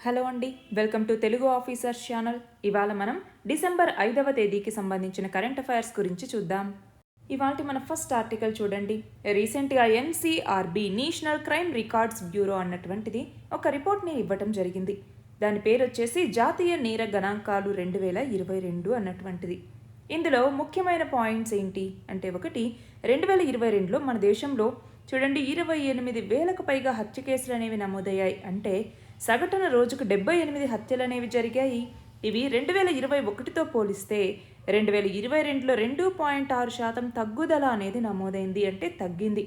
Hello అండి, welcome to Telugu officers channel. ఇవాళ మనం డిసెంబర్ 5వ తేదీకి సంబంధించిన కరెంట్ అఫైర్స్ గురించి చూద్దాం. ఇవాళ మన ఫస్ట్ ఆర్టికల్ చూడండి. రీసెంట్గా NCRB national crime records bureau అన్నటువంటిది ఒక రిపోర్ట్ని ఇవ్వటం జరిగింది. దాని పేరు వచ్చేసి జాతీయ నేర గణాంకాలు 2022 అన్నటువంటిది. ఇందులో ముఖ్యమైన పాయింట్స్ ఏంటి అంటే, ఒకటి 2022లో మన దేశంలో చూడండి 28,000కు పైగా హత్య కేసులు అనేవి నమోదయ్యాయి. అంటే సగటున రోజుకు 78 హత్యలు అనేవి జరిగాయి. ఇవి 2021తో పోలిస్తే 2022లో 2.6% తగ్గుదల అనేది నమోదైంది, అంటే తగ్గింది.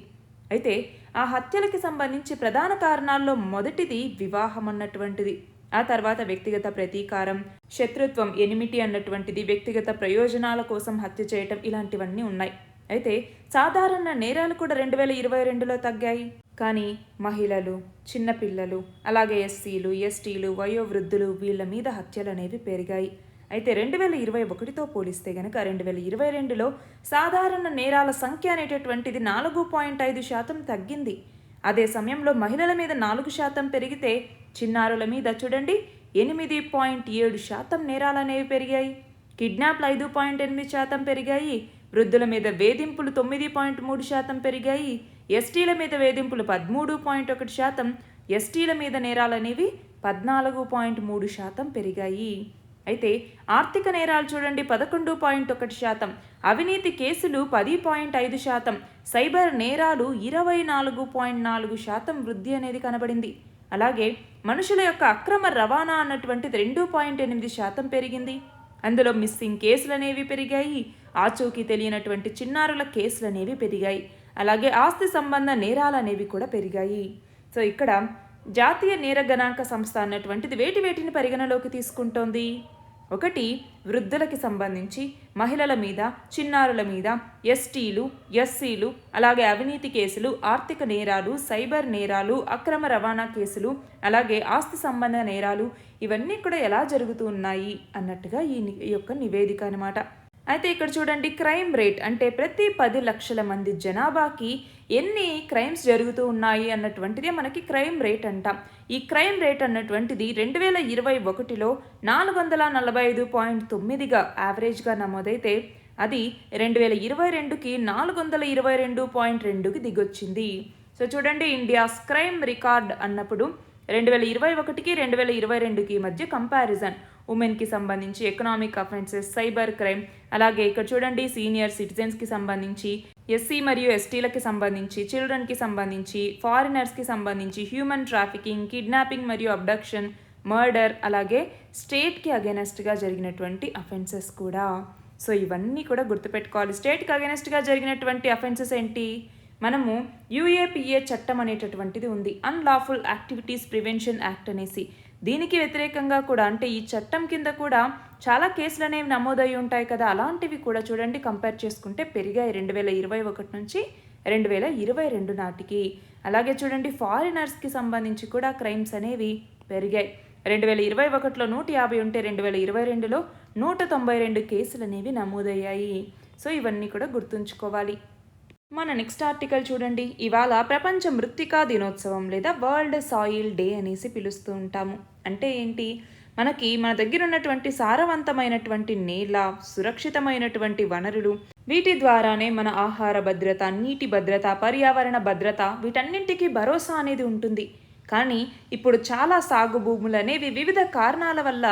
అయితే ఆ హత్యలకి సంబంధించి ప్రధాన కారణాల్లో మొదటిది వివాహం అన్నటువంటిది. ఆ తర్వాత వ్యక్తిగత ప్రతీకారం, శత్రుత్వం, ఎనిమిటీ అన్నటువంటిది, వ్యక్తిగత ప్రయోజనాల కోసం హత్య చేయటం, ఇలాంటివన్నీ ఉన్నాయి. అయితే సాధారణ నేరాలు కూడా 2022లో తగ్గాయి. కానీ మహిళలు, చిన్నపిల్లలు, అలాగే ఎస్సీలు, ఎస్టీలు, వయోవృద్ధులు, వీళ్ళ మీద హత్యలు అనేవి పెరిగాయి. అయితే 2021తో పోలిస్తే గనక 2022లో సాధారణ నేరాల సంఖ్య అనేటటువంటిది 4.5% తగ్గింది. అదే సమయంలో మహిళల మీద 4% పెరిగితే చిన్నారుల మీద చూడండి 8.7% నేరాలు అనేవి పెరిగాయి. కిడ్నాప్లు 5.8% పెరిగాయి. వృద్ధుల మీద వేధింపులు 9.3% పెరిగాయి. ఎస్టీల మీద వేధింపులు 13.1%, ఎస్టీల మీద నేరాలు అనేవి 14.3% పెరిగాయి. అయితే ఆర్థిక నేరాలు చూడండి 11.1%, అవినీతి కేసులు 10.5%, సైబర్ నేరాలు 24.4% వృద్ధి అనేది కనబడింది. అలాగే మనుషుల యొక్క అక్రమ రవాణా అన్నటువంటిది 2.8% పెరిగింది. అందులో మిస్సింగ్ కేసులు అనేవి పెరిగాయి. ఆచూకీ తెలియనటువంటి చిన్నారుల కేసులు అనేవి పెరిగాయి. అలాగే ఆస్తి సంబంధ నేరాలు అనేవి కూడా పెరిగాయి. సో ఇక్కడ జాతీయ నేర గణాంక సంస్థ అన్నటువంటిది వేటిని పరిగణలోకి తీసుకుంటోంది. ఒకటి, వృద్ధులకి సంబంధించి, మహిళల మీద, చిన్నారుల మీద, ఎస్టీలు, ఎస్సీలు, అలాగే అవినీతి కేసులు, ఆర్థిక నేరాలు, సైబర్ నేరాలు, అక్రమ రవాణా కేసులు, అలాగే ఆస్తి సంబంధ నేరాలు, ఇవన్నీ కూడా ఎలా జరుగుతూ ఉన్నాయి అన్నట్టుగా ఈ యొక్క నివేదిక అనమాట. అయితే ఇక్కడ చూడండి, క్రైమ్ రేట్ అంటే ప్రతి 10 లక్షల మంది జనాభాకి ఎన్ని క్రైమ్స్ జరుగుతూ ఉన్నాయి అన్నటువంటిదే మనకి క్రైమ్ రేట్ అంటాం. ఈ క్రైమ్ రేట్ అన్నటువంటిది 2021లో 445.9గా యావరేజ్గా నమోదైతే అది 2022కి 422.2కి దిగొచ్చింది. సో చూడండి, ఇండియాస్ క్రైమ్ రికార్డ్ అన్నప్పుడు 2021కి 2022కి మధ్య కంపారిజన్, ఉమెన్కి సంబంధించి ఎకనామిక్ అఫెన్సెస్, సైబర్ క్రైమ్, అలాగే ఇక్కడ చూడండి సీనియర్ సిటిజన్స్కి సంబంధించి, ఎస్సీ మరియు ఎస్టీలకి సంబంధించి, చిల్డ్రన్కి సంబంధించి, ఫారినర్స్కి సంబంధించి, హ్యూమన్ ట్రాఫికింగ్, కిడ్నాపింగ్ మరియు అబ్డక్షన్, మర్డర్, అలాగే స్టేట్కి అగెనెస్ట్గా జరిగినటువంటి అఫెన్సెస్ కూడా. సో ఇవన్నీ కూడా గుర్తుపెట్టుకోవాలి. స్టేట్కి అగెనెస్ట్గా జరిగినటువంటి అఫెన్సెస్ ఏంటి? మనము యూఏపీఏ చట్టం అనేటటువంటిది ఉంది, అన్లాఫుల్ యాక్టివిటీస్ ప్రివెన్షన్ యాక్ట్ అనేసి. దీనికి వ్యతిరేకంగా కూడా, అంటే ఈ చట్టం కింద కూడా చాలా కేసులు అనేవి నమోదయ్యి ఉంటాయి కదా, అలాంటివి కూడా చూడండి కంపేర్ చేసుకుంటే పెరిగాయి 2021 నుంచి 2022 నాటికి. అలాగే చూడండి ఫారినర్స్కి సంబంధించి కూడా క్రైమ్స్ అనేవి పెరిగాయి. 2021లో 150 ఉంటే 2022లో 192 కేసులు అనేవి నమోదయ్యాయి. సో ఇవన్నీ కూడా గుర్తుంచుకోవాలి. మన నెక్స్ట్ ఆర్టికల్ చూడండి. ఇవాళ ప్రపంచ మృత్తికా దినోత్సవం లేదా వరల్డ్ సాయిల్ డే అనేసి పిలుస్తూ ఉంటాము. అంటే ఏంటి? మనకి మన దగ్గర ఉన్నటువంటి సారవంతమైనటువంటి నేల, సురక్షితమైనటువంటి వనరులు, వీటి ద్వారానే మన ఆహార భద్రత, నీటి భద్రత, పర్యావరణ భద్రత, వీటన్నింటికీ భరోసా అనేది ఉంటుంది. కానీ ఇప్పుడు చాలా సాగు భూములు అనేవి వివిధ కారణాల వల్ల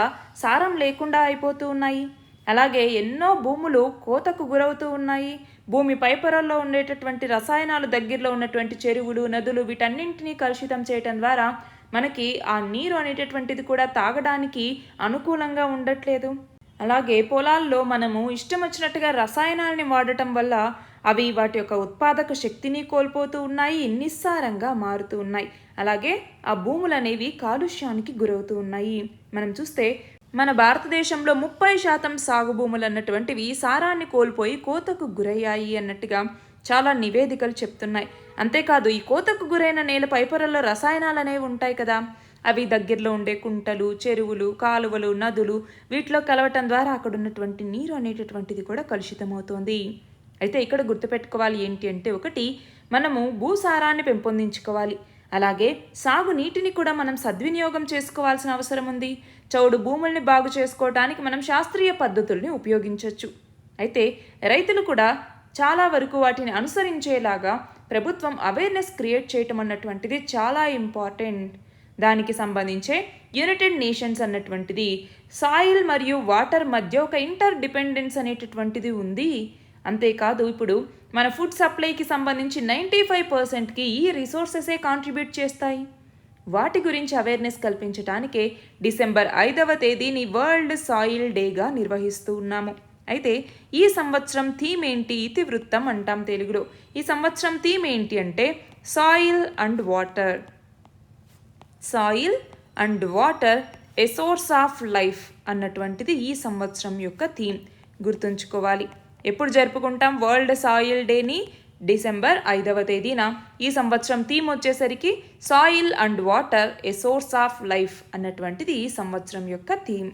సారం లేకుండా అయిపోతూ ఉన్నాయి. అలాగే ఎన్నో భూములు కోతకు గురవుతూ ఉన్నాయి. భూమి పైపొరల్లో ఉండేటటువంటి రసాయనాలు దగ్గరలో ఉన్నటువంటి చెరువులు, నదులు, వీటన్నింటినీ కలుషితం చేయటం ద్వారా మనకి ఆ నీరు అనేటటువంటిది కూడా తాగడానికి అనుకూలంగా ఉండట్లేదు. అలాగే పొలాల్లో మనము ఇష్టం వచ్చినట్టుగా రసాయనాలని వాడటం వల్ల అవి వాటి యొక్క ఉత్పాదక శక్తిని కోల్పోతూ ఉన్నాయి, నిస్సారంగా మారుతూ ఉన్నాయి. అలాగే ఆ భూములు అనేవి కాలుష్యానికి గురవుతూ ఉన్నాయి. మనం చూస్తే మన భారతదేశంలో 30% సాగు భూములు అన్నటువంటివి సారాన్ని కోల్పోయి కోతకు గురయ్యాయి అన్నట్టుగా చాలా నివేదికలు చెప్తున్నాయి. అంతేకాదు, ఈ కోతకు గురైన నేల పైపొరల్లో రసాయనాలు అనేవి ఉంటాయి కదా, అవి దగ్గరలో ఉండే కుంటలు, చెరువులు, కాలువలు, నదులు, వీటిలో కలవటం ద్వారా అక్కడ ఉన్నటువంటి నీరు అనేటటువంటిది కూడా కలుషితమవుతోంది. అయితే ఇక్కడ గుర్తుపెట్టుకోవాలి ఏంటి అంటే, ఒకటి, మనము భూసారాన్ని పెంపొందించుకోవాలి. అలాగే సాగు నీటిని కూడా మనం సద్వినియోగం చేసుకోవాల్సిన అవసరం ఉంది. చౌడు భూముల్ని బాగు చేసుకోవడానికి మనం శాస్త్రీయ పద్ధతుల్ని ఉపయోగించవచ్చు. అయితే రైతులు కూడా చాలా వరకు వాటిని అనుసరించేలాగా ప్రభుత్వం అవేర్నెస్ క్రియేట్ చేయటం అన్నటువంటిది చాలా ఇంపార్టెంట్. దానికి సంబంధించే యునైటెడ్ నేషన్స్ అన్నటువంటిది సాయిల్ మరియు వాటర్ మధ్య ఒక ఇంటర్ డిపెండెన్స్ అనేటటువంటిది ఉంది. అంతేకాదు ఇప్పుడు మన ఫుడ్ సప్లైకి సంబంధించి 95%కి ఈ రిసోర్సెసే కాంట్రిబ్యూట్ చేస్తాయి. వాటి గురించి అవేర్నెస్ కల్పించడానికే డిసెంబర్ 5వ తేదీని వరల్డ్ సాయిల్ డేగా నిర్వహిస్తూ ఉన్నాము. అయితే ఈ సంవత్సరం థీమ్ ఏంటి? ఇతివృత్తం అంటాం తెలుగులో. ఈ సంవత్సరం థీమ్ ఏంటి అంటే soil and water. Soil and water A source of life అన్నటువంటిది ఈ సంవత్సరం యొక్క థీమ్. గుర్తుంచుకోవాలి. ఎప్పుడు జరుపుకుంటాం వరల్డ్ సాయిల్ డేని? డిసెంబర్ 5వ తేదీన. ఈ సంవత్సరం థీమ్ వచ్చేసరికి soil and water A source of life అన్నటువంటిది ఈ సంవత్సరం యొక్క థీమ్.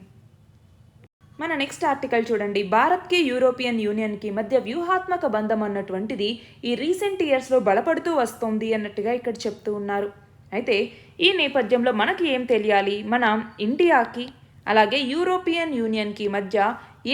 మన నెక్స్ట్ ఆర్టికల్ చూడండి. భారత్కి యూరోపియన్ యూనియన్కి మధ్య వ్యూహాత్మక బంధం అన్నటువంటిది ఈ రీసెంట్ ఇయర్స్లో బలపడుతూ వస్తోంది అన్నట్టుగా ఇక్కడ చెప్తూ ఉన్నారు. అయితే ఈ నేపథ్యంలో మనకి ఏం తెలియాలి? మన ఇండియాకి అలాగే యూరోపియన్ యూనియన్కి మధ్య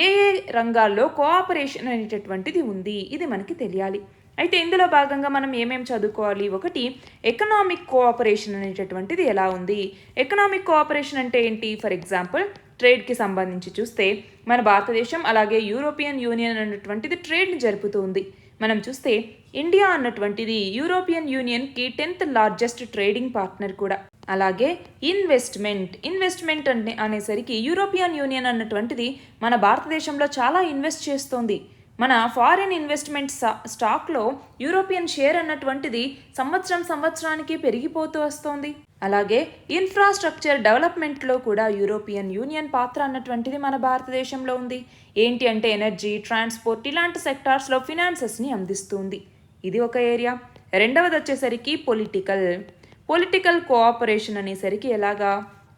ఏ ఏ రంగాల్లో కోఆపరేషన్ అనేటటువంటిది ఉంది, ఇది మనకి తెలియాలి. అయితే ఇందులో భాగంగా మనం ఏమేమి చదువుకోవాలి? ఒకటి, ఎకనామిక్ కోఆపరేషన్ అనేటటువంటిది ఎలా ఉంది? ఎకనామిక్ కోఆపరేషన్ అంటే ఏంటి? ఫర్ ఎగ్జాంపుల్ ట్రేడ్కి సంబంధించి చూస్తే మన భారతదేశం అలాగే యూరోపియన్ యూనియన్ అన్నటువంటిది ట్రేడ్ని జరుపుతుంది. మనం చూస్తే ఇండియా అన్నటువంటిది యూరోపియన్ యూనియన్కి 10th లార్జెస్ట్ ట్రేడింగ్ పార్ట్నర్ కూడా. అలాగే ఇన్వెస్ట్మెంట్ అనేసరికి యూరోపియన్ యూనియన్ అన్నటువంటిది మన భారతదేశంలో చాలా ఇన్వెస్ట్ చేస్తోంది. మన ఫారిన్ ఇన్వెస్ట్మెంట్ స్టాక్లో యూరోపియన్ షేర్ అన్నటువంటిది సంవత్సరానికి పెరిగిపోతూ వస్తోంది. అలాగే ఇన్ఫ్రాస్ట్రక్చర్ డెవలప్మెంట్లో కూడా యూరోపియన్ యూనియన్ పాత్ర అన్నటువంటిది మన భారతదేశంలో ఉంది. ఏంటి అంటే ఎనర్జీ, ట్రాన్స్పోర్ట్ ఇలాంటి సెక్టార్స్లో ఫినాన్సెస్ని అందిస్తుంది. ఇది ఒక ఏరియా. రెండవది వచ్చేసరికి పొలిటికల్ కోఆపరేషన్ అనేసరికి ఎలాగా?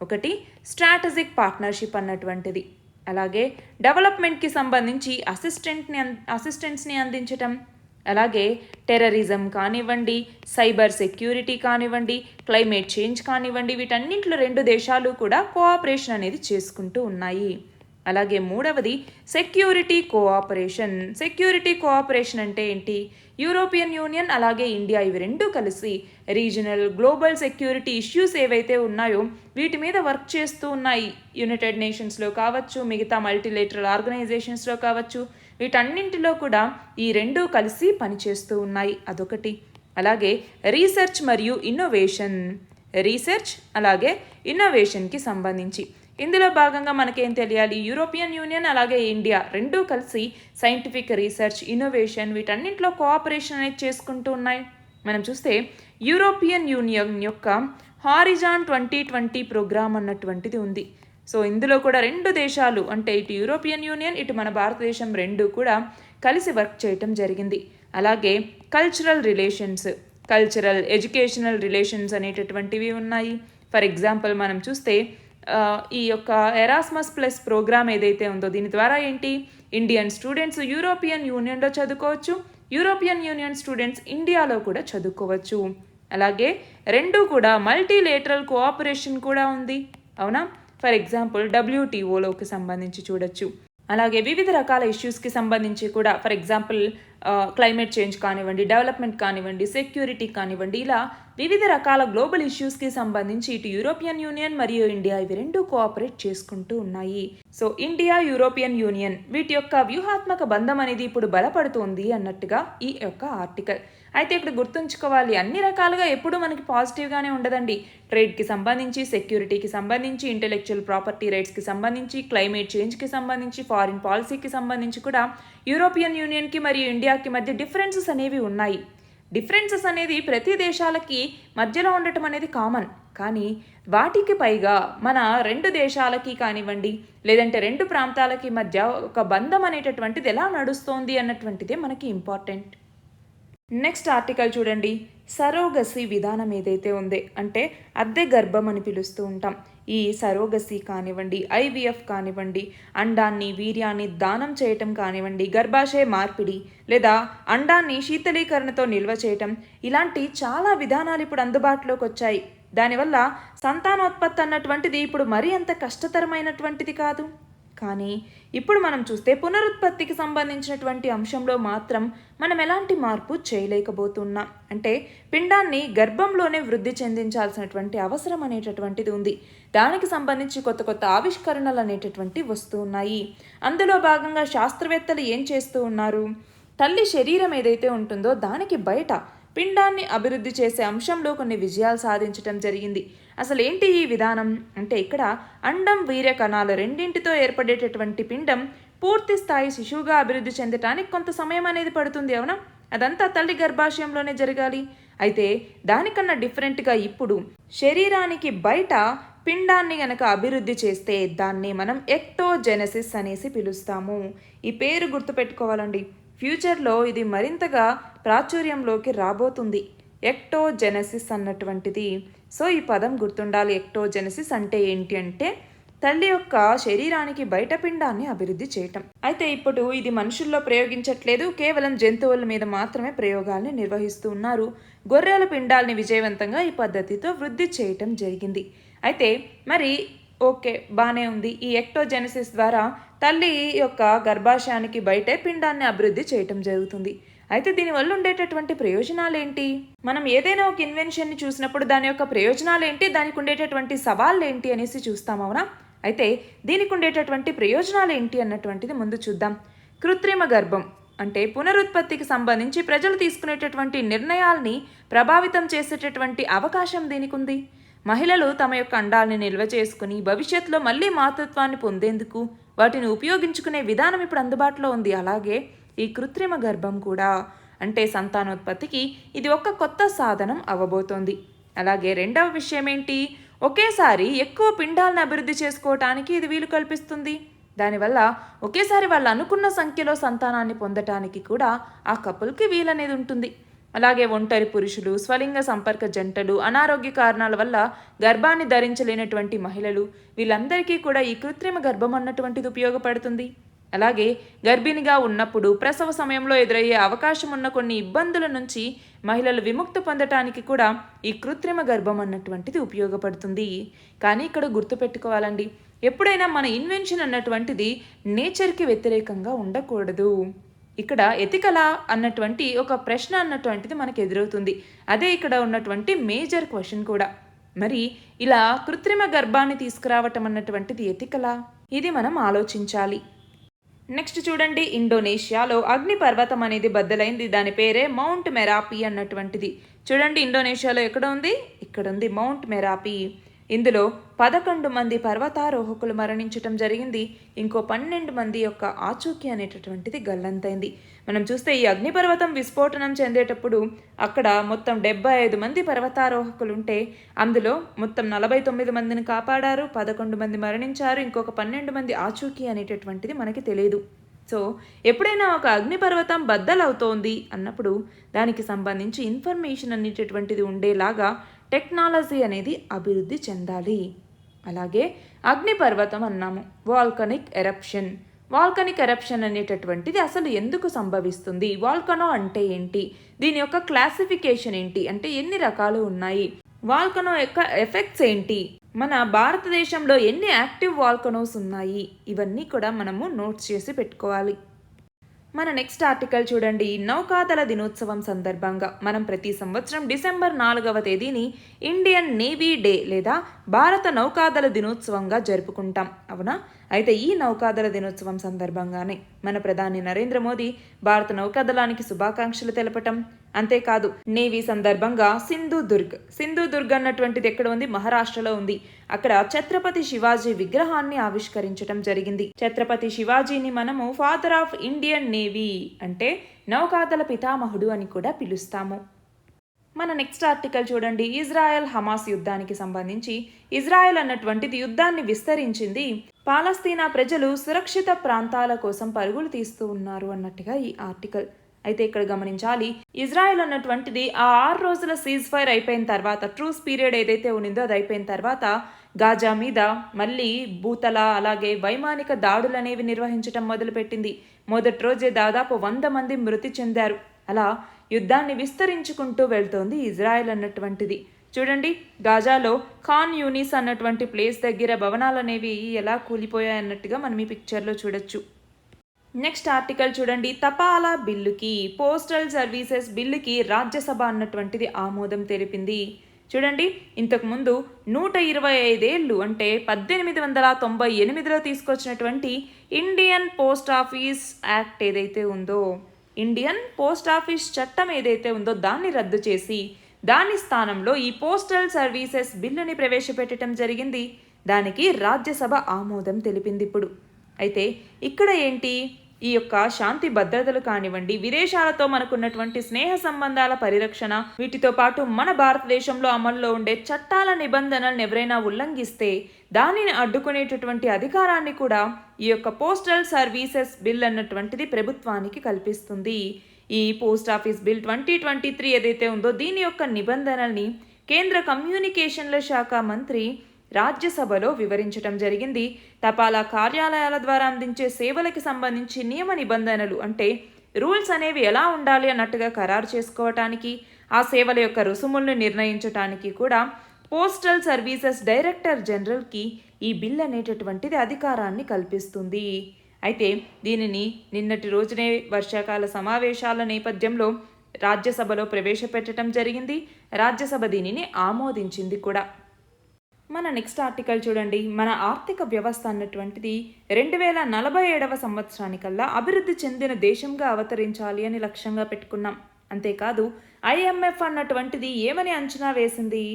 ఒకటి, స్ట్రాటజిక్ పార్ట్నర్షిప్ అన్నటువంటిది. అలాగే డెవలప్మెంట్కి సంబంధించి అసిస్టెన్స్ని అందించటం. అలాగే టెర్రరిజం కానివ్వండి, సైబర్ సెక్యూరిటీ కానివ్వండి, క్లైమేట్ చేంజ్ కానివ్వండి, వీటన్నింటిలో రెండు దేశాలు కూడా కోఆపరేషన్ అనేది చేసుకుంటూ ఉన్నాయి. అలాగే మూడవది సెక్యూరిటీ కోఆపరేషన్ అంటే ఏంటి? యూరోపియన్ యూనియన్ అలాగే ఇండియా ఇవి రెండూ కలిసి రీజనల్, గ్లోబల్ సెక్యూరిటీ ఇష్యూస్ ఏవైతే ఉన్నాయో వీటి మీద వర్క్ చేస్తూ ఉన్నాయి. యునైటెడ్ నేషన్స్లో కావచ్చు, మిగతా మల్టీలేటరల్ ఆర్గనైజేషన్స్లో కావచ్చు, వీటన్నింటిలో కూడా ఈ రెండూ కలిసి పనిచేస్తూ ఉన్నాయి. అదొకటి. అలాగే రీసెర్చ్ అలాగే ఇన్నోవేషన్కి సంబంధించి ఇందులో భాగంగా మనకేం తెలియాలి? యూరోపియన్ యూనియన్ అలాగే ఇండియా రెండూ కలిసి సైంటిఫిక్ రీసెర్చ్, ఇన్నోవేషన్ వీటన్నింటిలో కోఆపరేషన్ అనేది చేసుకుంటూ ఉన్నాయి. మనం చూస్తే యూరోపియన్ యూనియన్ యొక్క హారిజాన్ 2020 ప్రోగ్రామ్ అన్నటువంటిది ఉంది. సో ఇందులో కూడా రెండు దేశాలు అంటే ఇటు యూరోపియన్ యూనియన్ ఇటు మన భారతదేశం రెండు కూడా కలిసి వర్క్ చేయటం జరిగింది. అలాగే కల్చరల్ ఎడ్యుకేషనల్ రిలేషన్స్ అనేటటువంటివి ఉన్నాయి. ఫర్ ఎగ్జాంపుల్ మనం చూస్తే ఈ యొక్క ఎరాస్మస్ ప్లస్ ప్రోగ్రామ్ ఏదైతే ఉందో దీని ద్వారా ఏంటి? ఇండియన్ స్టూడెంట్స్ యూరోపియన్ యూనియన్లో చదువుకోవచ్చు, యూరోపియన్ యూనియన్ స్టూడెంట్స్ ఇండియాలో కూడా చదువుకోవచ్చు. అలాగే రెండు కూడా మల్టీలేటరల్ కోఆపరేషన్ కూడా ఉంది. అవునా? ఫర్ ఎగ్జాంపుల్ WTOలోకి సంబంధించి చూడొచ్చు. అలాగే వివిధ రకాల ఇష్యూస్కి సంబంధించి కూడా ఫర్ ఎగ్జాంపుల్ క్లైమేట్ చేంజ్ కానివ్వండి, డెవలప్మెంట్ కానివ్వండి, సెక్యూరిటీ కానివ్వండి, ఇలా వివిధ రకాల గ్లోబల్ ఇష్యూస్కి సంబంధించి ఇటు యూరోపియన్ యూనియన్ మరియు ఇండియా ఇవి రెండు కోఆపరేట్ చేసుకుంటూ ఉన్నాయి. సో ఇండియా, యూరోపియన్ యూనియన్ వీటి యొక్క వ్యూహాత్మక బంధం అనేది ఇప్పుడు బలపడుతోంది అన్నట్టుగా ఈ యొక్క ఆర్టికల్. అయితే ఇక్కడ గుర్తుంచుకోవాలి, అన్ని రకాలుగా ఎప్పుడు మనకి పాజిటివ్గానే ఉండదండి. ట్రేడ్కి సంబంధించి, సెక్యూరిటీకి సంబంధించి, ఇంటెలెక్చువల్ ప్రాపర్టీ రైట్స్కి సంబంధించి, క్లైమేట్ చేంజ్కి సంబంధించి, ఫారిన్ పాలసీకి సంబంధించి కూడా యూరోపియన్ యూనియన్కి మరియు ఇండియాకి మధ్య డిఫరెన్సెస్ అనేవి ఉన్నాయి. డిఫరెన్సెస్ అనేది ప్రతి దేశాలకి మధ్యలో ఉండటం అనేది కామన్. కానీ వాటికి పైగా మన రెండు దేశాలకి కానివ్వండి లేదంటే రెండు ప్రాంతాలకి మధ్య ఒక బంధం అనేటటువంటిది ఎలా నడుస్తోంది అన్నటువంటిదే మనకి ఇంపార్టెంట్. నెక్స్ట్ ఆర్టికల్ చూడండి. సరోగసి విధానం ఏదైతే ఉందో అంటే అద్దె గర్భం అని పిలుస్తూ ఉంటాం. ఈ సరోగసీ కానివ్వండి, ఐవీఎఫ్ కానివ్వండి, అండాన్ని వీర్యాన్ని దానం చేయటం కానివ్వండి, గర్భాశయ మార్పిడి లేదా అండాన్ని శీతలీకరణతో నిల్వ చేయటం, ఇలాంటి చాలా విధానాలు ఇప్పుడు అందుబాటులోకి వచ్చాయి. దానివల్ల సంతానోత్పత్తి అన్నటువంటిది ఇప్పుడు మరీ అంత కష్టతరమైనటువంటిది కాదు. కానీ ఇప్పుడు మనం చూస్తే పునరుత్పత్తికి సంబంధించినటువంటి అంశంలో మాత్రం మనం ఎలాంటి మార్పు చేయలేకపోతున్నాం. అంటే పిండాన్ని గర్భంలోనే వృద్ధి చెందించాల్సినటువంటి అవసరం అనేటటువంటిది ఉంది. దానికి సంబంధించి కొత్త కొత్త ఆవిష్కరణలు అనేటటువంటివి వస్తూ ఉన్నాయి. అందులో భాగంగా శాస్త్రవేత్తలు ఏం చేస్తూ ఉన్నారు, తల్లి శరీరం ఏదైతే ఉంటుందో దానికి బయట పిండాన్ని అభివృద్ధి చేసే అంశంలో కొన్ని విజయాలు సాధించడం జరిగింది. అసలు ఏంటి ఈ విధానం అంటే, ఇక్కడ అండం వీర్య కణాలు రెండింటితో ఏర్పడేటటువంటి పిండం పూర్తి స్థాయి శిశువుగా అభివృద్ధి చెందటానికి కొంత సమయం అనేది పడుతుంది. అవునా, అదంతా తల్లి గర్భాశయంలోనే జరగాలి. అయితే దానికన్నా డిఫరెంట్గా ఇప్పుడు శరీరానికి బయట పిండాన్ని గనక అభివృద్ధి చేస్తే దాన్ని మనం ఎక్టోజెనసిస్ అనేసి పిలుస్తాము. ఈ పేరు గుర్తుపెట్టుకోవాలండి. ఫ్యూచర్లో ఇది మరింతగా ప్రాచుర్యంలోకి రాబోతుంది, ఎక్టోజెనసిస్ అన్నటువంటిది. సో ఈ పదం గుర్తుండాలి. ఎక్టోజెనసిస్ అంటే ఏంటి అంటే తల్లి యొక్క శరీరానికి బయట పిండాన్ని అభివృద్ధి చేయటం. అయితే ఇప్పుడు ఇది మనుషుల్లో ప్రయోగించట్లేదు, కేవలం జంతువుల మీద మాత్రమే ప్రయోగాల్ని నిర్వహిస్తూ ఉన్నారు. గొర్రెల పిండాల్ని విజయవంతంగా ఈ పద్ధతితో వృద్ధి చేయటం జరిగింది. అయితే మరి ఓకే, బాగానే ఉంది. ఈ ఎక్టోజెనసిస్ ద్వారా తల్లి యొక్క గర్భాశయానికి బయటే పిండాన్ని అభివృద్ధి చేయటం జరుగుతుంది. అయితే దీనివల్ల ఉండేటటువంటి ప్రయోజనాలు ఏంటి? మనం ఏదైనా ఒక ఇన్వెన్షన్ని చూసినప్పుడు దాని యొక్క ప్రయోజనాలు ఏంటి, దానికి ఉండేటటువంటి సవాళ్ళు ఏంటి అనేసి చూస్తాం. అవునా, అయితే దీనికి ఉండేటటువంటి ప్రయోజనాలు ఏంటి అన్నటువంటిది ముందు చూద్దాం. కృత్రిమ గర్భం అంటే పునరుత్పత్తికి సంబంధించి ప్రజలు తీసుకునేటటువంటి నిర్ణయాల్ని ప్రభావితం చేసేటటువంటి అవకాశం దీనికి ఉంది. మహిళలు తమ యొక్క అండాల్ని నిల్వ చేసుకుని భవిష్యత్తులో మళ్ళీ మాతృత్వాన్ని పొందేందుకు వాటిని ఉపయోగించుకునే విధానం ఇప్పుడు అందుబాటులో ఉంది. అలాగే ఈ కృత్రిమ గర్భం కూడా అంటే సంతానోత్పత్తికి ఇది ఒక కొత్త సాధనం అవ్వబోతోంది. అలాగే రెండవ విషయం ఏంటి, ఒకేసారి ఎక్కువ పిండాలను అభివృద్ధి చేసుకోవటానికి ఇది వీలు కల్పిస్తుంది. దానివల్ల ఒకేసారి వాళ్ళు అనుకున్న సంఖ్యలో సంతానాన్ని పొందటానికి కూడా ఆ కపుల్కి వీలనేది ఉంటుంది. అలాగే ఒంటరి పురుషులు, స్వలింగ సంపర్క జంటలు, అనారోగ్య కారణాల వల్ల గర్భాన్ని ధరించలేనటువంటి మహిళలు, వీళ్ళందరికీ కూడా ఈ కృత్రిమ గర్భం అన్నటువంటిది ఉపయోగపడుతుంది. అలాగే గర్భిణిగా ఉన్నప్పుడు ప్రసవ సమయంలో ఎదురయ్యే అవకాశం ఉన్న కొన్ని ఇబ్బందుల నుంచి మహిళలు విముక్తి పొందటానికి కూడా ఈ కృత్రిమ గర్భం అన్నటువంటిది ఉపయోగపడుతుంది. కానీ ఇక్కడ గుర్తుపెట్టుకోవాలండి, ఎప్పుడైనా మన ఇన్వెన్షన్ అన్నటువంటిది నేచర్కి వ్యతిరేకంగా ఉండకూడదు. ఇక్కడ ఎథికలా అన్నటువంటి ఒక ప్రశ్న అన్నటువంటిది మనకు ఎదురవుతుంది. అదే ఇక్కడ ఉన్నటువంటి మేజర్ క్వశ్చన్ కూడా. మరి ఇలా కృత్రిమ గర్భాన్ని తీసుకురావటం అన్నటువంటిది ఎథికలా, ఇది మనం ఆలోచించాలి. నెక్స్ట్ చూడండి, ఇండోనేషియాలో అగ్ని పర్వతం అనేది బద్దలైంది. దాని పేరే మౌంట్ మెరాపీ అన్నటువంటిది. చూడండి, ఇండోనేషియాలో ఎక్కడ ఉంది, ఇక్కడ ఉంది మౌంట్ మెరాపీ. ఇందులో 11 మంది పర్వతారోహకులు మరణించటం జరిగింది. ఇంకో 12 మంది యొక్క ఆచూకీ అనేటటువంటిది గల్లంతైంది. మనం చూస్తే ఈ అగ్నిపర్వతం విస్ఫోటనం చెందేటప్పుడు అక్కడ మొత్తం 75 మంది పర్వతారోహకులు ఉంటే అందులో మొత్తం 49 మందిని కాపాడారు, 11 మంది మరణించారు, ఇంకొక 12 మంది ఆచూకీ అనేటటువంటిది మనకి తెలియదు. సో ఎప్పుడైనా ఒక అగ్నిపర్వతం బద్దలవుతోంది అన్నప్పుడు దానికి సంబంధించి ఇన్ఫర్మేషన్ అనేటటువంటిది ఉండేలాగా టెక్నాలజీ అనేది అభివృద్ధి చెందాలి. అలాగే అగ్నిపర్వతం అన్నాము, వాల్కనిక్ ఎరప్షన్. వాల్కనిక్ ఎరప్షన్ అనేటటువంటిది అసలు ఎందుకు సంభవిస్తుంది, వాల్కనో అంటే ఏంటి, దీని యొక్క క్లాసిఫికేషన్ ఏంటి, అంటే ఎన్ని రకాలు ఉన్నాయి, వాల్కనో యొక్క ఎఫెక్ట్స్ ఏంటి, మన భారతదేశంలో ఎన్ని యాక్టివ్ వాల్కనోస్ ఉన్నాయి, ఇవన్నీ కూడా మనము నోట్స్ చేసి పెట్టుకోవాలి. మన నెక్స్ట్ ఆర్టికల్ చూడండి, నౌకాదళ దినోత్సవం సందర్భంగా మనం ప్రతి సంవత్సరం డిసెంబర్ 4వ తేదీని ఇండియన్ నేవీ డే లేదా భారత నౌకాదళ దినోత్సవంగా జరుపుకుంటాం. అవునా, అయితే ఈ నౌకాదళ దినోత్సవం సందర్భంగానే మన ప్రధాని నరేంద్ర మోదీ భారత నౌకాదళానికి శుభాకాంక్షలు తెలపటం, అంతేకాదు నేవీ సందర్భంగా సింధుదుర్గ్ అన్నటువంటిది ఎక్కడ ఉంది, మహారాష్ట్రలో ఉంది. అక్కడ ఛత్రపతి శివాజీ విగ్రహాన్ని ఆవిష్కరించడం జరిగింది. ఛత్రపతి శివాజీని మనము ఫాదర్ ఆఫ్ ఇండియన్ నేవీ అంటే నౌకాదళ పితామహుడు అని కూడా పిలుస్తాము. మన నెక్స్ట్ ఆర్టికల్ చూడండి, ఇజ్రాయెల్ హమాస్ యుద్ధానికి సంబంధించి ఇజ్రాయెల్ అన్నటువంటిది యుద్ధాన్ని విస్తరించింది, పాలస్తీనా ప్రజలు సురక్షిత ప్రాంతాల కోసం పరుగులు తీస్తూ ఉన్నారు అన్నట్టుగా ఈ ఆర్టికల్. అయితే ఇక్కడ గమనించాలి, ఇజ్రాయెల్ అన్నటువంటిది ఆ 6 రోజుల సీజ్ ఫైర్ అయిపోయిన తర్వాత, ట్రూస్ పీరియడ్ ఏదైతే ఉన్నిందో అది అయిపోయిన తర్వాత గాజా మీద మళ్ళీ భూతల అలాగే వైమానిక దాడులు అనేవి నిర్వహించడం మొదలుపెట్టింది. మొదటి రోజే దాదాపు 100 మంది మృతి చెందారు. అలా యుద్ధాన్ని విస్తరించుకుంటూ వెళ్తోంది ఇజ్రాయెల్ అన్నటువంటిది. చూడండి, గాజాలో ఖాన్ యూనిస్ అన్నటువంటి ప్లేస్ దగ్గర భవనాలు అనేవి ఎలా కూలిపోయాయి అన్నట్టుగా మనం ఈ పిక్చర్లో చూడొచ్చు. నెక్స్ట్ ఆర్టికల్ చూడండి, తపాలా బిల్లుకి పోస్టల్ సర్వీసెస్ బిల్లుకి రాజ్యసభ అన్నటువంటిది ఆమోదం తెలిపింది. చూడండి, ఇంతకుముందు 125 ఏళ్ళు అంటే 1898లో తీసుకొచ్చినటువంటి ఇండియన్ పోస్ట్ ఆఫీస్ యాక్ట్ ఏదైతే ఉందో, ఇండియన్ పోస్ట్ ఆఫీస్ చట్టం ఏదైతే ఉందో దాన్ని రద్దు చేసి దాని స్థానంలో ఈ పోస్టల్ సర్వీసెస్ బిల్లుని ప్రవేశపెట్టడం జరిగింది. దానికి రాజ్యసభ ఆమోదం తెలిపింది ఇప్పుడు. అయితే ఇక్కడ ఏంటి, ఈ యొక్క శాంతి భద్రతలు కానివ్వండి, విదేశాలతో మనకున్నటువంటి స్నేహ సంబంధాల పరిరక్షణ, వీటితో పాటు మన భారతదేశంలో అమల్లో ఉండే చట్టాల నిబంధనలను ఎవరైనా ఉల్లంఘిస్తే దానిని అడ్డుకునేటటువంటి అధికారాన్ని కూడా ఈ యొక్క పోస్టల్ సర్వీసెస్ బిల్ అన్నటువంటిది ప్రభుత్వానికి కల్పిస్తుంది. ఈ పోస్ట్ ఆఫీస్ బిల్ 2023 ఏదైతే ఉందో దీని యొక్క నిబంధనల్ని కేంద్ర కమ్యూనికేషన్ల శాఖ మంత్రి రాజ్యసభలో వివరించడం జరిగింది. తపాలా కార్యాలయాల ద్వారా అందించే సేవలకి సంబంధించి నియమ నిబంధనలు అంటే రూల్స్ అనేవి ఎలా ఉండాలి అన్నట్టుగా ఖరారు చేసుకోవటానికి, ఆ సేవల యొక్క రుసుములను నిర్ణయించడానికి కూడా పోస్టల్ సర్వీసెస్ డైరెక్టర్ జనరల్కి ఈ బిల్ అనేటటువంటిది అధికారాన్ని కల్పిస్తుంది. అయితే దీనిని నిన్నటి రోజునే వర్షాకాల సమావేశాల నేపథ్యంలో రాజ్యసభలో ప్రవేశపెట్టడం జరిగింది. రాజ్యసభ దీనిని ఆమోదించింది కూడా. మన నెక్స్ట్ ఆర్టికల్ చూడండి, మన ఆర్థిక వ్యవస్థ అన్నటువంటిది 2047 సంవత్సరానికల్లా అభివృద్ధి చెందిన దేశంగా అవతరించాలి అని లక్ష్యంగా పెట్టుకున్నాం. అంతేకాదు IMF అన్నటువంటిది ఏమని అంచనా వేసింది,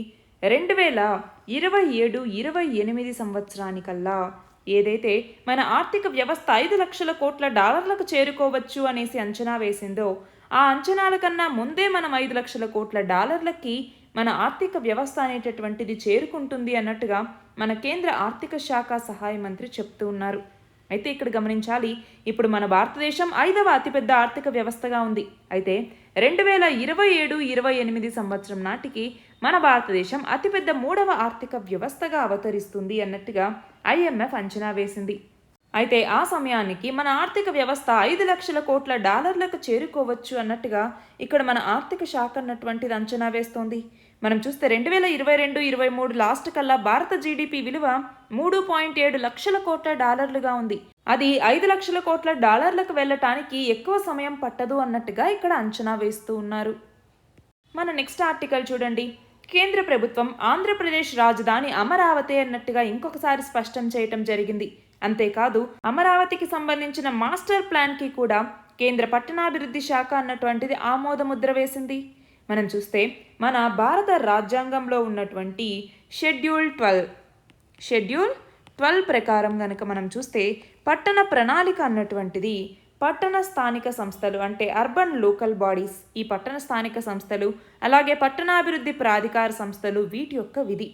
2027-28 సంవత్సరానికల్లా ఏదైతే మన ఆర్థిక వ్యవస్థ 5 లక్షల కోట్ల డాలర్లకు చేరుకోవచ్చు అనేసి అంచనా వేసిందో, ఆ అంచనాల కన్నా ముందే మనం 5 లక్షల కోట్ల డాలర్లకి మన ఆర్థిక వ్యవస్థ అనేటటువంటిది చేరుకుంటుంది అన్నట్టుగా మన కేంద్ర ఆర్థిక శాఖ సహాయ మంత్రి చెప్తూ ఉన్నారు. అయితే ఇక్కడ గమనించాలి, ఇప్పుడు మన భారతదేశం 5వ అతిపెద్ద ఆర్థిక వ్యవస్థగా ఉంది. అయితే 2027-28 సంవత్సరం నాటికి మన భారతదేశం అతిపెద్ద 3వ ఆర్థిక వ్యవస్థగా అవతరిస్తుంది అన్నట్టుగా IMF అంచనా వేసింది. అయితే ఆ సమయానికి మన ఆర్థిక వ్యవస్థ 5 లక్షల కోట్ల డాలర్లకు చేరుకోవచ్చు అన్నట్టుగా ఇక్కడ మన ఆర్థిక శాఖ అన్నటువంటిది అంచనా వేస్తోంది. మనం చూస్తే 2022-23 లాస్ట్ కల్లా భారత GDP విలువ 3.7 లక్షల కోట్ల డాలర్లుగా ఉంది. అది 5 లక్షల కోట్ల డాలర్లకు వెళ్ళటానికి ఎక్కువ సమయం పట్టదు అన్నట్టుగా ఇక్కడ అంచనా వేస్తూ ఉన్నారు. మన నెక్స్ట్ ఆర్టికల్ చూడండి, కేంద్ర ప్రభుత్వం ఆంధ్రప్రదేశ్ రాజధాని అమరావతి అన్నట్టుగా ఇంకొకసారి స్పష్టం చేయటం జరిగింది. అంతేకాదు అమరావతికి సంబంధించిన మాస్టర్ ప్లాన్కి కూడా కేంద్ర పట్టణాభివృద్ధి శాఖ అన్నటువంటిది ఆమోదముద్ర వేసింది. మనం చూస్తే మన భారత రాజ్యాంగంలో ఉన్నటువంటి షెడ్యూల్ 12 ప్రకారం కనుక మనం చూస్తే పట్టణ ప్రణాళిక అన్నటువంటిది పట్టణ స్థానిక సంస్థలు అంటే అర్బన్ లోకల్ బాడీస్, ఈ పట్టణ స్థానిక సంస్థలు అలాగే పట్టణాభివృద్ధి ప్రాధికార సంస్థలు వీటి యొక్క విధి.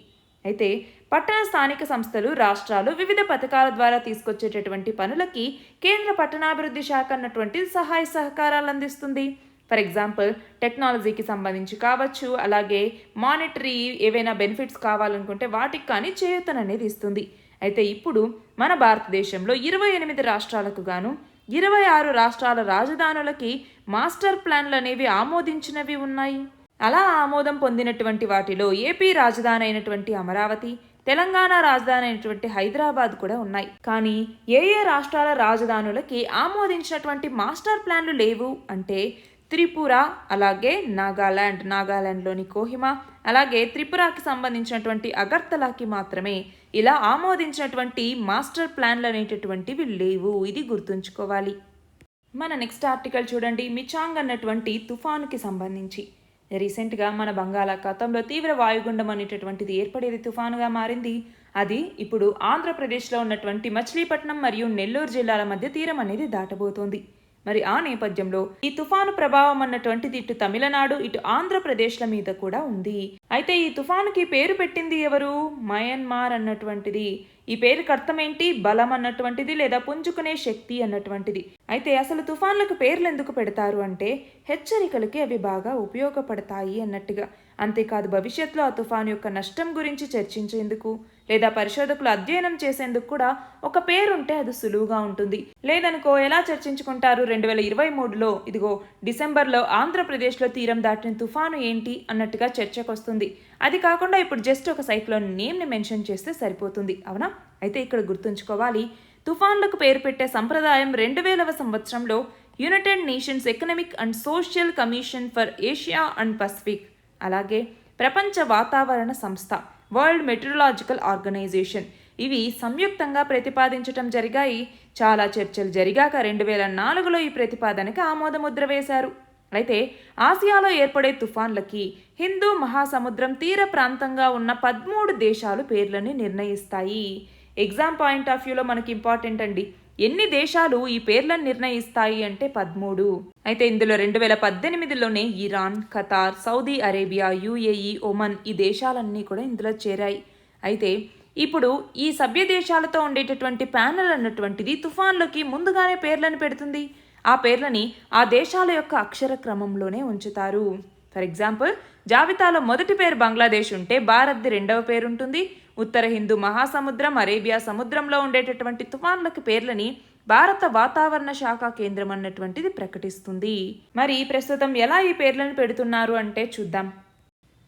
అయితే పట్టణ స్థానిక సంస్థలు రాష్ట్రాలు వివిధ పథకాల ద్వారా తీసుకొచ్చేటటువంటి పనులకి కేంద్ర పట్టణాభివృద్ధి శాఖ అన్నటువంటి సహాయ సహకారాలు అందిస్తుంది. ఫర్ ఎగ్జాంపుల్ టెక్నాలజీకి సంబంధించి కావచ్చు, అలాగే మానిటరీ ఏవైనా బెనిఫిట్స్ కావాలనుకుంటే వాటికి కానీ చేయూతననేది ఇస్తుంది. అయితే ఇప్పుడు మన భారతదేశంలో 28 రాష్ట్రాలకు గాను 26 రాష్ట్రాల రాజధానులకి మాస్టర్ ప్లాన్లు అనేవి ఆమోదించినవి ఉన్నాయి. అలా ఆమోదం పొందినటువంటి వాటిలో ఏపీ రాజధాని అయినటువంటి అమరావతి, తెలంగాణ రాజధాని అయినటువంటి హైదరాబాద్ కూడా ఉన్నాయి. కానీ ఏ రాష్ట్రాల రాజధానులకి ఆమోదించినటువంటి మాస్టర్ ప్లాన్లు లేవు అంటే త్రిపుర, అలాగే నాగాలాండ్లోని కోహిమా, అలాగే త్రిపురకి సంబంధించినటువంటి అగర్తలాకి మాత్రమే ఇలా ఆమోదించినటువంటి మాస్టర్ ప్లాన్లు అనేటటువంటివి లేవు. ఇది గుర్తుంచుకోవాలి. మన నెక్స్ట్ ఆర్టికల్ చూడండి, మిచాంగ్ అన్నటువంటి తుఫానుకి సంబంధించి రీసెంట్గా మన బంగాళాఖాతంలో తీవ్ర వాయుగుండం అనేటటువంటిది ఏర్పడేది తుఫానుగా మారింది. అది ఇప్పుడు ఆంధ్రప్రదేశ్లో ఉన్నటువంటి మచిలీపట్నం మరియు నెల్లూరు జిల్లాల మధ్య తీరం అనేది దాటబోతోంది. మరి ఆ నేపథ్యంలో ఈ తుఫాను ప్రభావం అన్నటువంటిది ఇటు తమిళనాడు ఇటు ఆంధ్రప్రదేశ్ల మీద కూడా ఉంది. అయితే ఈ తుఫానుకి పేరు పెట్టింది ఎవరు? మయన్మార్ అన్నటువంటిది. ఈ పేరుకి అర్థం ఏంటి? బలం అన్నటువంటిది లేదా పుంజుకునే శక్తి అన్నటువంటిది. అయితే అసలు తుఫాన్లకు పేర్లు ఎందుకు పెడతారు అంటే హెచ్చరికలకి అవి బాగా ఉపయోగపడతాయి అన్నట్టుగా. అంతేకాదు భవిష్యత్తులో ఆ తుఫాను యొక్క నష్టం గురించి చర్చించేందుకు లేదా పరిశోధకులు అధ్యయనం చేసేందుకు కూడా ఒక పేరుంటే అది సులువుగా ఉంటుంది. లేదనుకో ఎలా చర్చించుకుంటారు? 2023లో ఇదిగో డిసెంబర్లో ఆంధ్రప్రదేశ్లో తీరం దాటిన తుఫాను ఏంటి అన్నట్టుగా చర్చకొస్తుంది. అది కాకుండా ఇప్పుడు జస్ట్ ఒక సైక్లోన్ నేమ్ని మెన్షన్ చేస్తే సరిపోతుంది, అవునా? అయితే ఇక్కడ గుర్తుంచుకోవాలి, తుఫాన్లకు పేరు పెట్టే సంప్రదాయం 2000వ సంవత్సరంలో United nations economic and social commission for Asia and Pacific, అలాగే ప్రపంచ వాతావరణ సంస్థ వరల్డ్ మెట్రలాజికల్ ఆర్గనైజేషన్ ఇవి సంయుక్తంగా ప్రతిపాదించటం జరిగాయి. చాలా చర్చలు జరిగాక 2004లో ఈ ప్రతిపాదనకి ఆమోదముద్ర వేశారు. అయితే ఆసియాలో ఏర్పడే తుఫాన్లకి హిందూ మహాసముద్రం తీర ప్రాంతంగా ఉన్న 13 దేశాలు పేర్లని నిర్ణయిస్తాయి. ఎగ్జామ్ పాయింట్ ఆఫ్ వ్యూలో మనకి ఇంపార్టెంట్ అండి. ఎన్ని దేశాలు ఈ పేర్లను నిర్ణయిస్తాయి అంటే 13. అయితే ఇందులో 2018లోనే Iran, Qatar, Saudi Arabia, UAE, Oman ఈ దేశాలన్నీ కూడా ఇందులో చేరాయి. అయితే ఇప్పుడు ఈ సభ్య దేశాలతో ఉండేటటువంటి ప్యానెల్ అన్నటువంటిది తుఫాన్లకి ముందుగానే పేర్లను పెడుతుంది. ఆ పేర్లని ఆ దేశాల యొక్క అక్షర క్రమంలోనే ఉంచుతారు. ఫర్ ఎగ్జాంపుల్, జాబితాలో మొదటి పేరు బంగ్లాదేశ్ ఉంటే భారత్ది రెండవ పేరు ఉంటుంది. ఉత్తర హిందూ మహాసముద్రం, అరేబియా సముద్రంలో ఉండేటటువంటి తుఫాన్లకి పేర్లని భారత వాతావరణ శాఖ కేంద్రం అన్నటువంటిది ప్రకటిస్తుంది. మరి ప్రస్తుతం ఎలా ఈ పేర్లను పెడుతున్నారు అంటే చూద్దాం.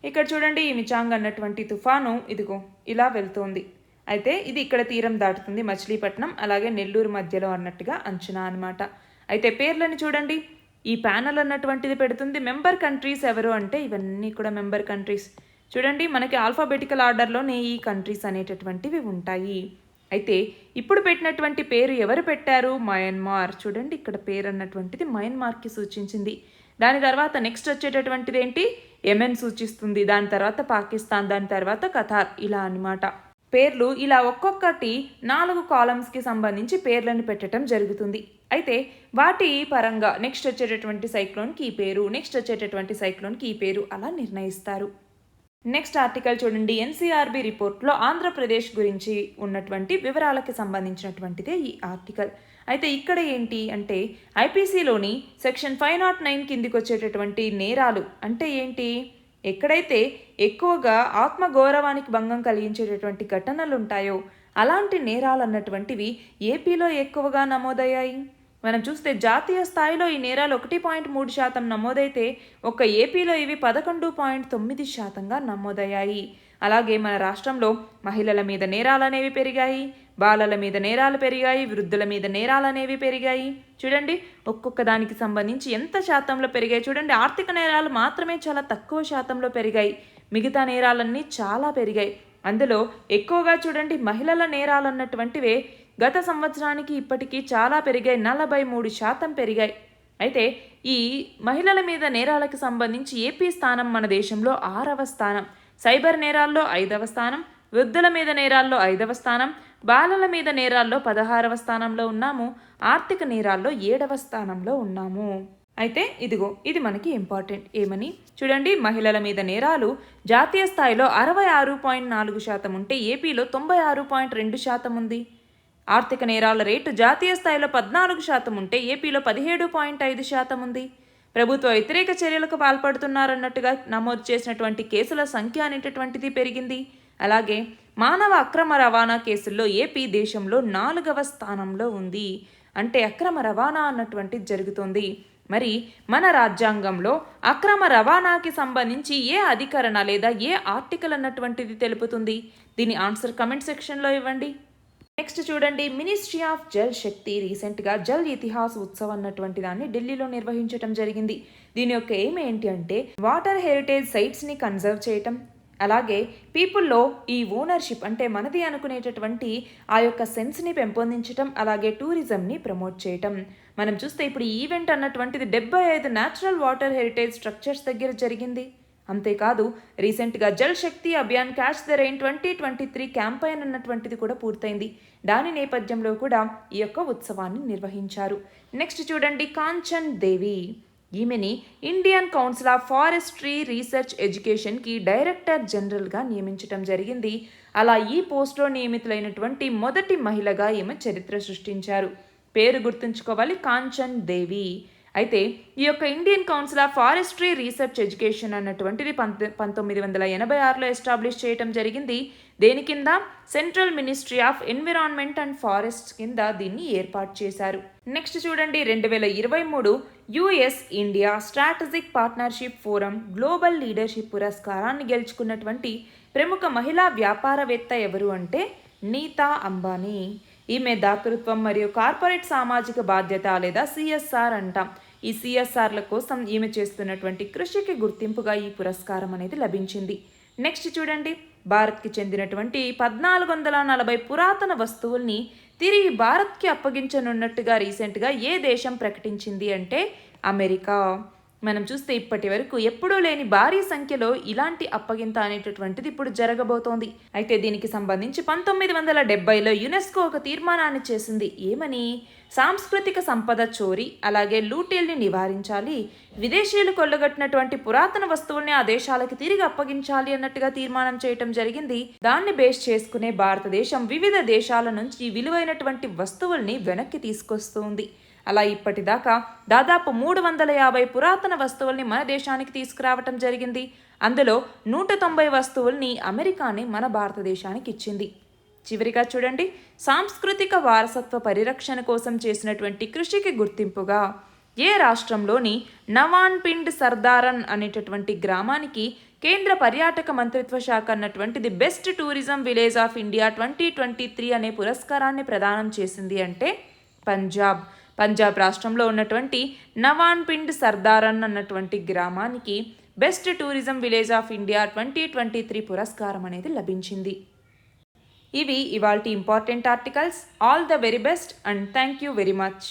ఇక్కడ చూడండి, ఈ మిచాంగ్ అన్నటువంటి తుఫాను ఇదిగో ఇలా వెళ్తోంది. అయితే ఇది ఇక్కడ తీరం దాటుతుంది, మచిలీపట్నం అలాగే నెల్లూరు మధ్యలో అన్నట్టుగా అంచనా అనమాట. అయితే పేర్లని చూడండి, ఈ ప్యానల్ అన్నటువంటిది పెడుతుంది. మెంబర్ కంట్రీస్ ఎవరు అంటే ఇవన్నీ కూడా మెంబర్ కంట్రీస్. చూడండి, మనకి ఆల్ఫాబెటికల్ ఆర్డర్లోనే ఈ కంట్రీస్ అనేటటువంటివి ఉంటాయి. అయితే ఇప్పుడు పెట్టినటువంటి పేరు ఎవరు పెట్టారు? మయన్మార్. చూడండి, ఇక్కడ పేరు అన్నటువంటిది మయన్మార్కి సూచించింది. దాని తర్వాత నెక్స్ట్ వచ్చేటటువంటిది ఏంటి? యెమెన్ సూచిస్తుంది. దాని తర్వాత పాకిస్తాన్, దాని తర్వాత ఖతార్, ఇలా అన్నమాట. పేర్లు ఇలా ఒక్కొక్కటి 4 కాలమ్స్కి సంబంధించి పేర్లను పెట్టడం జరుగుతుంది. అయితే వాటి పరంగా నెక్స్ట్ వచ్చేటటువంటి సైక్లోన్కి ఈ పేరు, నెక్స్ట్ వచ్చేటటువంటి సైక్లోన్కి ఈ పేరు అలా నిర్ణయిస్తారు. నెక్స్ట్ ఆర్టికల్ చూడండి, ఎన్సీఆర్బీ రిపోర్ట్లో ఆంధ్రప్రదేశ్ గురించి ఉన్నటువంటి వివరాలకి సంబంధించినటువంటిదే ఈ ఆర్టికల్. అయితే ఇక్కడ ఏంటి అంటే ఐపీసీలోని సెక్షన్ 509 కిందికి వచ్చేటటువంటి నేరాలు అంటే ఏంటి? ఎక్కడైతే ఎక్కువగా ఆత్మగౌరవానికి భంగం కలిగించేటటువంటి ఘటనలు ఉంటాయో అలాంటి నేరాలు అన్నటువంటివి ఏపీలో ఎక్కువగా నమోదయ్యాయి. మనం చూస్తే జాతీయ స్థాయిలో ఈ నేరాలు 1.3% నమోదైతే ఒక్క ఏపీలో ఇవి 11.9%గా నమోదయ్యాయి. అలాగే మన రాష్ట్రంలో మహిళల మీద నేరాలు అనేవి పెరిగాయి, బాలల మీద నేరాలు పెరిగాయి, వృద్ధుల మీద నేరాలు అనేవి పెరిగాయి. చూడండి, ఒక్కొక్క దానికి సంబంధించి ఎంత శాతంలో పెరిగాయి చూడండి. ఆర్థిక నేరాలు మాత్రమే చాలా తక్కువ శాతంలో పెరిగాయి, మిగతా నేరాలన్నీ చాలా పెరిగాయి. అందులో ఎక్కువగా చూడండి మహిళల నేరాలు అన్నటువంటివే గత సంవత్సరానికి ఇప్పటికీ చాలా పెరిగాయి, 43% పెరిగాయి. అయితే ఈ మహిళల మీద నేరాలకు సంబంధించి ఏపీ స్థానం మన దేశంలో 6వ స్థానం, సైబర్ నేరాల్లో 5వ స్థానం, వృద్ధుల మీద నేరాల్లో 5వ స్థానం, బాలల మీద నేరాల్లో 16వ స్థానంలో ఉన్నాము, ఆర్థిక నేరాల్లో 7వ స్థానంలో ఉన్నాము. అయితే ఇదిగో ఇది మనకి ఇంపార్టెంట్. ఏమని చూడండి, మహిళల మీద నేరాలు జాతీయ స్థాయిలో 66.4% ఉంటే ఏపీలో 96.2% ఉంది. ఆర్థిక నేరాల రేటు జాతీయ స్థాయిలో 14% ఉంటే ఏపీలో 17.5% ఉంది. ప్రభుత్వ వ్యతిరేక చర్యలకు పాల్పడుతున్నారన్నట్టుగా నమోదు చేసినటువంటి కేసుల సంఖ్య అనేటటువంటిది పెరిగింది. అలాగే మానవ అక్రమ రవాణా కేసుల్లో ఏపీ దేశంలో 4వ స్థానంలో ఉంది. అంటే అక్రమ రవాణా అన్నటువంటిది జరుగుతుంది. మరి మన రాజ్యాంగంలో అక్రమ రవాణాకి సంబంధించి ఏ అధికరణ లేదా ఏ ఆర్టికల్ అన్నటువంటిది తెలుపుతుంది? దీని ఆన్సర్ కమెంట్ సెక్షన్లో ఇవ్వండి. నెక్స్ట్ చూడండి, మినిస్ట్రీ ఆఫ్ జల్ శక్తి రీసెంట్గా జల్ ఇతిహాస్ ఉత్సవ్ అన్నటువంటి దాన్ని ఢిల్లీలో నిర్వహించడం జరిగింది. దీని యొక్క ఎయిమ్ ఏంటి అంటే వాటర్ హెరిటేజ్ సైట్స్ని కన్జర్వ్ చేయటం, అలాగే పీపుల్లో ఈ ఓనర్షిప్ అంటే మనది అనుకునేటటువంటి ఆ యొక్క సెన్స్ని పెంపొందించటం, అలాగే టూరిజంని ప్రమోట్ చేయటం. మనం చూస్తే ఇప్పుడు ఈ ఈవెంట్ అన్నటువంటిది 75 న్యాచురల్ వాటర్ హెరిటేజ్ స్ట్రక్చర్స్ దగ్గర జరిగింది. అంతేకాదు రీసెంట్గా Jal Shakti Abhiyan catch the rain 2023 campaign అన్నటువంటిది కూడా పూర్తయింది. దాని నేపథ్యంలో కూడా ఈ యొక్క ఉత్సవాన్ని నిర్వహించారు. నెక్స్ట్ చూడండి, కాంచన్ దేవి. ఈమెని Indian council of forestry research ఎడ్యుకేషన్కి డైరెక్టర్ జనరల్గా నియమించడం జరిగింది. అలా ఈ పోస్ట్లో నియమితులైనటువంటి మొదటి మహిళగా ఈమె చరిత్ర సృష్టించారు. పేరు గుర్తుంచుకోవాలి, కాంచన్ దేవి. అయితే ఈ యొక్క Indian council of forestry research education అన్నటువంటిది 1986లో ఎస్టాబ్లిష్ చేయటం జరిగింది. దేని కింద? Central ministry of environment and forest కింద దీన్ని ఏర్పాటు చేశారు. నెక్స్ట్ చూడండి, 2023 US India strategic partnership forum global leadership పురస్కారాన్ని గెలుచుకున్నటువంటి ప్రముఖ మహిళా వ్యాపారవేత్త ఎవరు అంటే నీతా అంబానీ. ఈమె దాతృత్వం మరియు కార్పొరేట్ సామాజిక బాధ్యత లేదా సిఎస్ఆర్ అంటాం. ఈ సిఎస్ఆర్ల కోసం ఈమె చేస్తున్నటువంటి కృషికి గుర్తింపుగా ఈ పురస్కారం అనేది లభించింది. నెక్స్ట్ చూడండి, భారత్కి చెందినటువంటి 1440 పురాతన వస్తువుల్ని తిరిగి భారత్కి అప్పగించనున్నట్టుగా రీసెంట్గా ఏ దేశం ప్రకటించింది అంటే అమెరికా. మనం చూస్తే ఇప్పటి వరకు ఎప్పుడూ లేని భారీ సంఖ్యలో ఇలాంటి అప్పగింత అనేటటువంటిది ఇప్పుడు జరగబోతోంది. అయితే దీనికి సంబంధించి 1970లో యునెస్కో ఒక తీర్మానాన్ని చేసింది. ఏమని? సాంస్కృతిక సంపద చోరీ అలాగే లూటీల్ని నివారించాలి, విదేశీయులు కొల్లగొట్టినటువంటి పురాతన వస్తువుల్ని ఆ దేశాలకి తిరిగి అప్పగించాలి అన్నట్టుగా తీర్మానం చేయటం జరిగింది. దాన్ని బేస్ చేసుకునే భారతదేశం వివిధ దేశాల నుంచి విలువైనటువంటి వస్తువుల్ని వెనక్కి తీసుకొస్తుంది. అలా ఇప్పటిదాకా దాదాపు 350 పురాతన వస్తువుల్ని మన దేశానికి తీసుకురావటం జరిగింది. అందులో 190 వస్తువుల్ని అమెరికాని మన భారతదేశానికి ఇచ్చింది. చివరిగా చూడండి, సాంస్కృతిక వారసత్వ పరిరక్షణ కోసం చేసినటువంటి కృషికి గుర్తింపుగా ఏ రాష్ట్రంలోని నవాన్పిండ్ సర్దారన్ అనేటటువంటి గ్రామానికి కేంద్ర పర్యాటక మంత్రిత్వ శాఖ అన్నటువంటిది best tourism village of India 2023 అనే పురస్కారాన్ని ప్రదానం చేసింది అంటే పంజాబ్ రాష్ట్రంలో ఉన్నటువంటి నవాన్పిండ్ సర్దారన్ అన్నటువంటి గ్రామానికి best tourism village of India 2023 పురస్కారం అనేది లభించింది. ఇవి ఇవాల్టి important articles. All the very best and thank you very much.